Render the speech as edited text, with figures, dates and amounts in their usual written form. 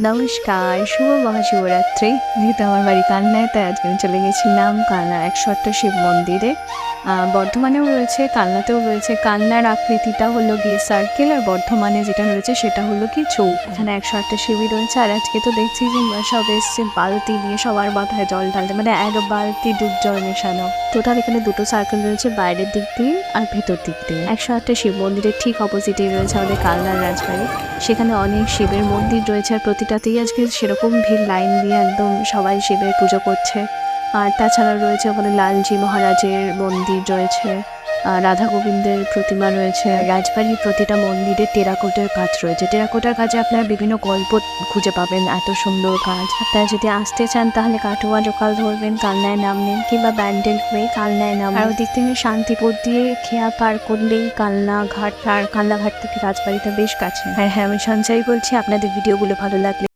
নমস্কার, শুভ মহাশিবরাত্রি। যেহেতু আমার বাড়ি কালনায়, তাই আজকে আমি চলে গেছিলাম কালনার ১০৮ শিব মন্দিরে। বর্ধমানেও রয়েছে, কালনাতেও রয়েছে। কালনার আকৃতিটা হলো গিয়ে সার্কেল, আর বর্ধমানে যেটা রয়েছে সেটা হলো কি চৌক। এখানে ১০৮টা শিবই রয়েছে। আর আজকে তো দেখছি যে সব এসছে বালতি নিয়ে সবার মাথায় জল ঢালতে, মানে এক বালতি ডুব জল মেশানো। টোটাল এখানে দুটো সার্কেল রয়েছে, বাইরের দিক দিয়ে আর ভেতর দিক দিয়ে। ১০৮টা শিব মন্দিরের ঠিক অপোজিটেই রয়েছে আমাদের কালনার রাজবাড়ি। সেখানে অনেক শিবের মন্দির রয়েছে, আর প্রতিটাতেই আজকে সেরকম ভিড়, লাইন দিয়ে একদম সবাই শিবের পুজো করছে। আর তাছাড়া রয়েছে ওখানে লালজি মহারাজের মন্দির রয়েছে, রাধা গোবিন্দের প্রতিমা রয়েছে। রাজবাড়ির প্রতিটা মন্দিরে টেরাকোটার কাজ রয়েছে। টেরাকোটার কাজে আপনারা বিভিন্ন গল্প খুঁজে পাবেন, এত সুন্দর কাজ। আপনারা যদি আসতে চান তাহলে কাটোয়া লোকাল ধরবেন, কালনায় নামবেন, কিংবা ব্যান্ডেল হয়ে কালনায় নামবেন। আর ওদিক থেকে শান্তিপুর দিয়ে খেয়া পার করলেই কালনা ঘাট, আর কালনা ঘাট থেকে রাজবাড়িটা বেশ কাছে। আর হ্যাঁ, আমি সঞ্চয় বলছি, আপনাদের ভিডিওগুলো ভালো লাগলে